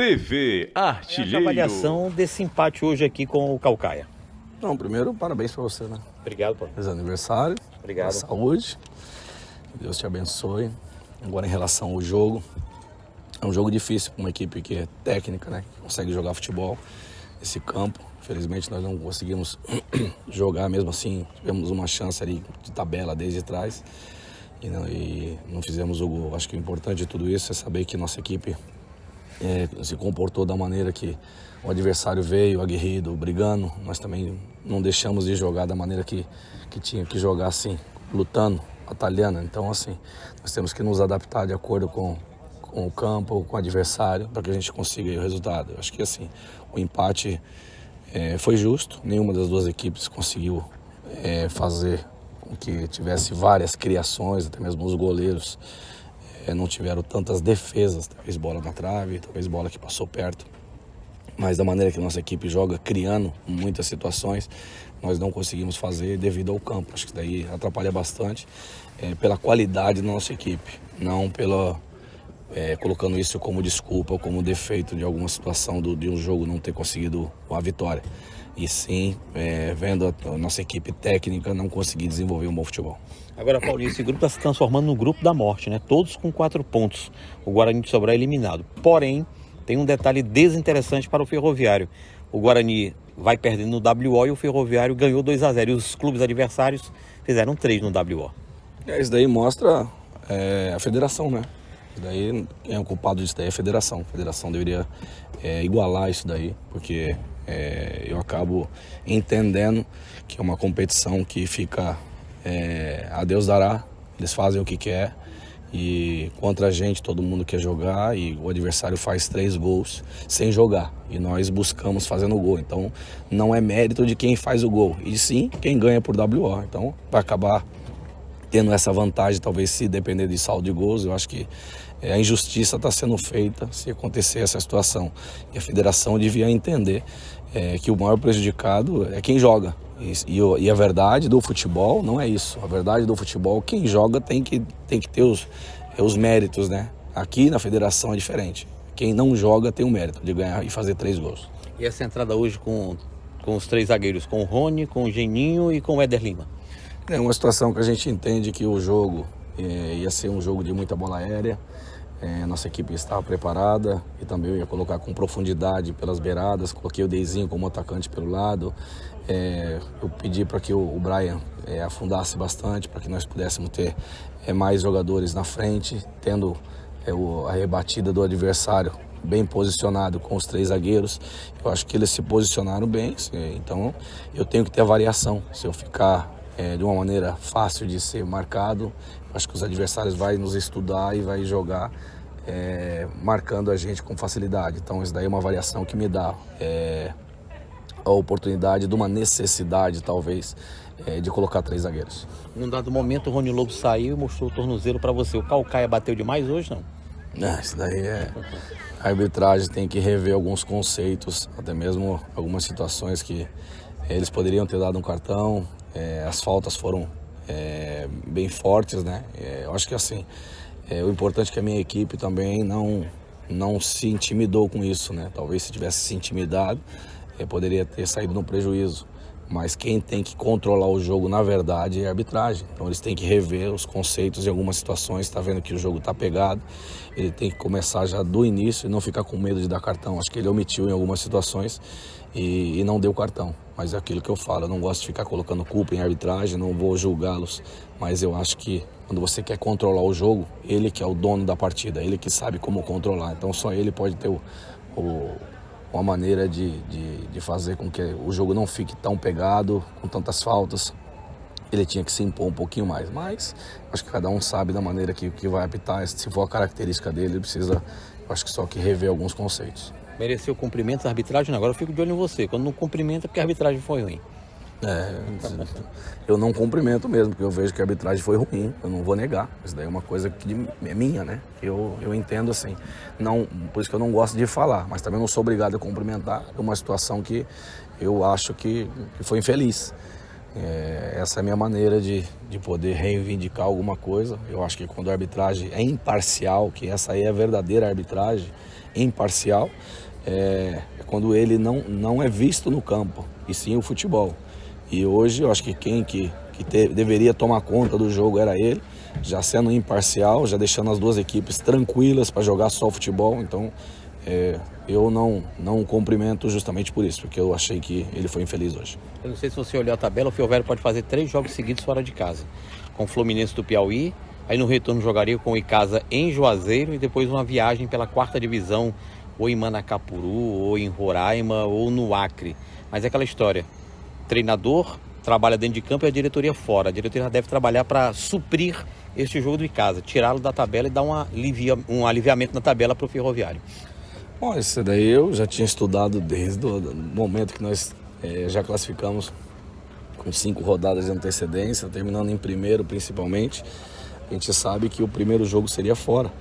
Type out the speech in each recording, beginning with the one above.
TV Artilheiro. A avaliação desse empate hoje aqui com o Caucaia. Não, primeiro, parabéns pra você, né? Obrigado, pô. Feliz aniversário. Obrigado. Saúde. Que Deus te abençoe. Agora, em relação ao jogo, é um jogo difícil para uma equipe que é técnica, né? Que consegue jogar futebol nesse campo. Infelizmente, nós não conseguimos jogar mesmo assim. Tivemos uma chance ali de tabela desde trás e não fizemos o gol. Acho que o importante de tudo isso é saber que nossa equipe se comportou da maneira que o adversário veio, aguerrido, brigando. Nós também não deixamos de jogar da maneira que tinha que jogar, assim, lutando, batalhando. Então, assim, nós temos que nos adaptar de acordo com o campo, com o adversário, para que a gente consiga o resultado. Eu acho que, assim, o empate foi justo. Nenhuma das duas equipes conseguiu fazer com que tivesse várias criações, até mesmo os goleiros não tiveram tantas defesas, talvez bola na trave, talvez bola que passou perto. Mas da maneira que a nossa equipe joga, criando muitas situações, nós não conseguimos fazer devido ao campo. Acho que daí atrapalha bastante pela qualidade da nossa equipe, não colocando isso como desculpa ou como defeito de alguma situação de um jogo não ter conseguido a vitória. E sim, vendo a nossa equipe técnica não conseguir desenvolver um bom futebol. Agora, Paulinho, esse grupo está se transformando no grupo da morte, né? Todos com 4 pontos. O Guarani de Sobral é eliminado. Porém, tem um detalhe desinteressante para o Ferroviário. O Guarani vai perdendo no WO e o Ferroviário ganhou 2-0. E os clubes adversários fizeram 3 no WO. Isso daí mostra a federação, né? Isso daí, quem é o culpado disso daí é a federação. A federação deveria igualar isso daí, porque eu acabo entendendo que é uma competição que fica a Deus dará. Eles fazem o que quer. E contra a gente todo mundo quer jogar e o adversário faz 3 gols sem jogar e nós buscamos fazendo o gol. Então não é mérito de quem faz o gol, e sim quem ganha por WO. Então vai acabar tendo essa vantagem, talvez, se depender de saldo de gols. Eu acho que a injustiça está sendo feita se acontecer essa situação, e a federação devia entender que o maior prejudicado é quem joga. E a verdade do futebol não é isso. A verdade do futebol, quem joga tem que ter os méritos, né? Aqui na federação é diferente. Quem não joga tem o mérito de ganhar e fazer 3 gols. E essa entrada hoje com os 3 zagueiros, com o Rony, com o Geninho e com o Éder Lima? É uma situação que a gente entende que o jogo ia ser um jogo de muita bola aérea. Nossa equipe estava preparada e também eu ia colocar com profundidade pelas beiradas. Coloquei o Deizinho como atacante pelo lado. Eu pedi para que o Brian afundasse bastante, para que nós pudéssemos ter mais jogadores na frente, tendo a rebatida do adversário bem posicionado com os 3 zagueiros. Eu acho que eles se posicionaram bem, então eu tenho que ter a variação. Se eu ficar de uma maneira fácil de ser marcado, acho que os adversários vão nos estudar e vai jogar marcando a gente com facilidade. Então isso daí é uma variação que me dá a oportunidade de uma necessidade, talvez, de colocar 3 zagueiros. Num dado momento o Rony Lobo saiu e mostrou o tornozelo para você. O Caucaia bateu demais hoje, não? Isso daí a arbitragem tem que rever alguns conceitos, até mesmo algumas situações que eles poderiam ter dado um cartão. As faltas foram bem fortes, né? Eu acho que, assim, o importante é que a minha equipe também não se intimidou com isso, né? Talvez se tivesse se intimidado, poderia ter saído no prejuízo. Mas quem tem que controlar o jogo, na verdade, é a arbitragem. Então eles têm que rever os conceitos em algumas situações. Está vendo que o jogo está pegado, ele tem que começar já do início e não ficar com medo de dar cartão. Acho que ele omitiu em algumas situações e não deu cartão. Mas é aquilo que eu falo, eu não gosto de ficar colocando culpa em arbitragem, não vou julgá-los. Mas eu acho que quando você quer controlar o jogo, ele que é o dono da partida, ele que sabe como controlar. Então só ele pode ter uma maneira de fazer com que o jogo não fique tão pegado, com tantas faltas. Ele tinha que se impor um pouquinho mais, mas acho que cada um sabe da maneira que vai apitar. Se for a característica dele, ele precisa, acho que só que rever alguns conceitos. Mereceu cumprimento da arbitragem? Agora eu fico de olho em você. Quando não cumprimenta, porque a arbitragem foi ruim. Eu não cumprimento mesmo, porque eu vejo que a arbitragem foi ruim, eu não vou negar. Isso daí é uma coisa que é minha, né? Eu entendo assim. Não, por isso que eu não gosto de falar, mas também não sou obrigado a cumprimentar uma situação que eu acho que foi infeliz. Essa é a minha maneira de poder reivindicar alguma coisa. Eu acho que quando a arbitragem é imparcial, que essa aí é a verdadeira arbitragem, imparcial, é quando ele não é visto no campo, e sim o futebol. E hoje eu acho que quem deveria tomar conta do jogo era ele, já sendo imparcial, já deixando as duas equipes tranquilas para jogar só futebol. Então eu não cumprimento justamente por isso, porque eu achei que ele foi infeliz hoje. Eu não sei se você olhou a tabela, o Ferroviário pode fazer 3 jogos seguidos fora de casa, com o Fluminense do Piauí, aí no retorno jogaria com o Icasa em Juazeiro e depois uma viagem pela 4ª divisão, ou em Manacapuru, ou em Roraima, ou no Acre. Mas é aquela história, treinador trabalha dentro de campo e a diretoria fora. A diretoria deve trabalhar para suprir este jogo do Icasa, tirá-lo da tabela e dar um aliviamento na tabela para o Ferroviário. Bom, isso daí eu já tinha estudado desde o momento que nós já classificamos com 5 rodadas de antecedência, terminando em primeiro principalmente. A gente sabe que o primeiro jogo seria fora.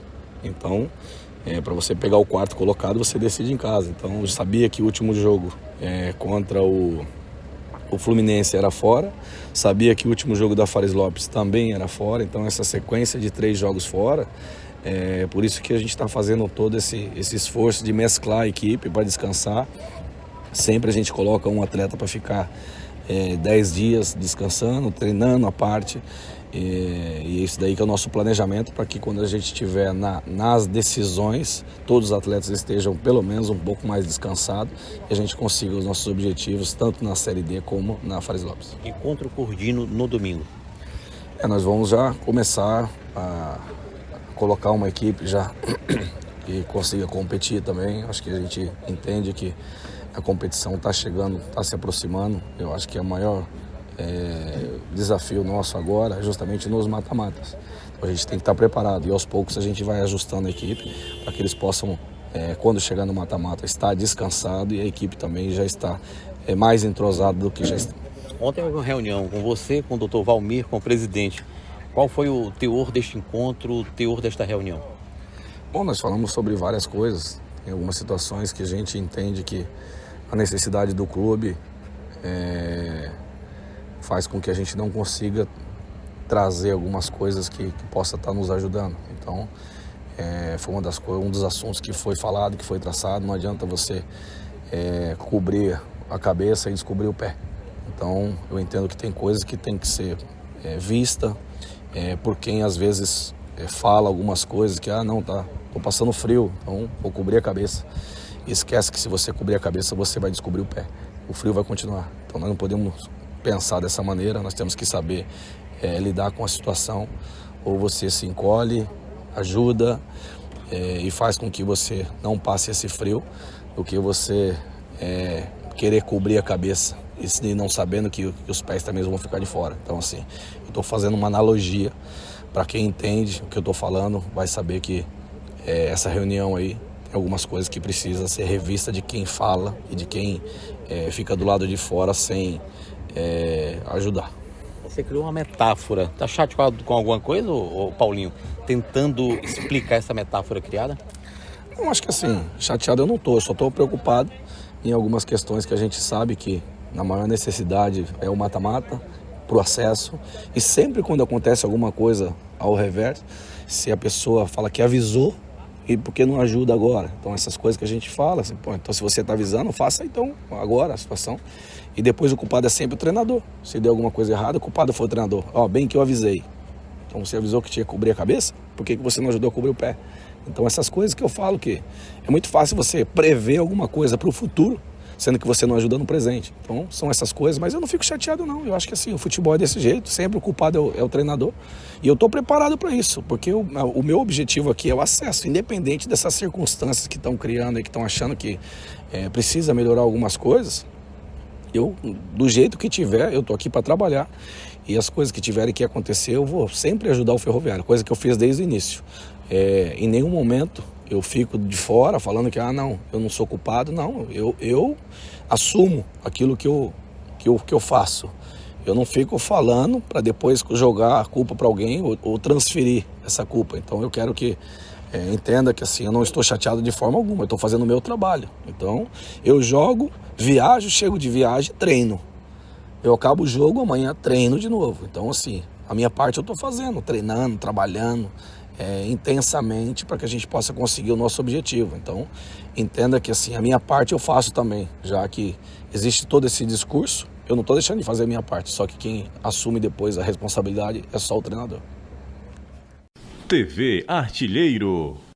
Então, para você pegar o 4º colocado, você decide em casa. Então, eu sabia que o último jogo contra o Fluminense era fora. Sabia que o último jogo da Fares Lopes também era fora. Então, essa sequência de 3 jogos fora, por isso que a gente está fazendo todo esse esforço de mesclar a equipe para descansar. Sempre a gente coloca um atleta para ficar 10 dias descansando, treinando à parte. E isso daí que é o nosso planejamento, para que quando a gente estiver nas decisões, todos os atletas estejam pelo menos um pouco mais descansados e a gente consiga os nossos objetivos, tanto na Série D como na Fares Lopes. Encontro o Cordino no domingo. Nós vamos já começar a colocar uma equipe já que consiga competir também. Acho que a gente entende que a competição está chegando, está se aproximando. Eu acho que é o maior desafio nosso agora é justamente nos mata-matas. Então, a gente tem que estar preparado e aos poucos a gente vai ajustando a equipe para que eles possam, quando chegar no mata-mata, estar descansado e a equipe também já está mais entrosada do que já está. Ontem houve uma reunião com você, com o Dr. Valmir, com o presidente. Qual foi o teor deste encontro, o teor desta reunião? Bom, nós falamos sobre várias coisas. Tem algumas situações que a gente entende que a necessidade do clube faz com que a gente não consiga trazer algumas coisas que possa estar nos ajudando. Então, foi um dos assuntos que foi falado, que foi traçado. Não adianta você cobrir a cabeça e descobrir o pé. Então, eu entendo que tem coisas que tem que ser vista por quem às vezes fala algumas coisas que, tô passando frio, então vou cobrir a cabeça. E esquece que se você cobrir a cabeça, você vai descobrir o pé. O frio vai continuar. Então, nós não podemos pensar dessa maneira, nós temos que saber lidar com a situação. Ou você se encolhe, ajuda e faz com que você não passe esse frio, do que você querer cobrir a cabeça e não sabendo que os pés também vão ficar de fora. Então, assim, eu estou fazendo uma analogia para quem entende o que eu estou falando, vai saber que essa reunião aí tem algumas coisas que precisa ser revista de quem fala e de quem fica do lado de fora sem ajudar. Você criou uma metáfora. Tá chateado com alguma coisa, ô Paulinho? Tentando explicar essa metáfora criada? Eu acho que assim, chateado eu não estou, eu só estou preocupado em algumas questões que a gente sabe que na maior necessidade é o mata-mata, pro acesso. E sempre quando acontece alguma coisa ao revés, se a pessoa fala que avisou, e por que não ajuda agora? Então essas coisas que a gente fala, assim, então se você está avisando, faça então agora a situação. E depois o culpado é sempre o treinador. Se deu alguma coisa errada, o culpado foi o treinador. Bem que eu avisei. Então você avisou que tinha que cobrir a cabeça, por que você não ajudou a cobrir o pé? Então essas coisas que eu falo que é muito fácil você prever alguma coisa para o futuro, sendo que você não ajuda no presente. Então são essas coisas, mas eu não fico chateado não. Eu acho que assim, o futebol é desse jeito, sempre o culpado é o treinador. E eu estou preparado para isso, porque o meu objetivo aqui é o acesso, independente dessas circunstâncias que estão criando e que estão achando que precisa melhorar algumas coisas. Eu, do jeito que tiver, eu estou aqui para trabalhar. E as coisas que tiverem que acontecer, eu vou sempre ajudar o Ferroviário, coisa que eu fiz desde o início. Em nenhum momento eu fico de fora falando que não, eu não sou culpado. Não, eu assumo aquilo que eu faço. Eu não fico falando para depois jogar a culpa para alguém ou transferir essa culpa. Então eu quero que entenda que assim, eu não estou chateado de forma alguma, eu estou fazendo o meu trabalho. Então eu jogo, viajo, chego de viagem, treino. eu acabo o jogo, amanhã treino de novo. Então, assim, a minha parte eu estou fazendo, treinando, trabalhando intensamente para que a gente possa conseguir o nosso objetivo. Então, entenda que assim, a minha parte eu faço também, já que existe todo esse discurso, eu não estou deixando de fazer a minha parte, só que quem assume depois a responsabilidade é só o treinador. TV Artilheiro.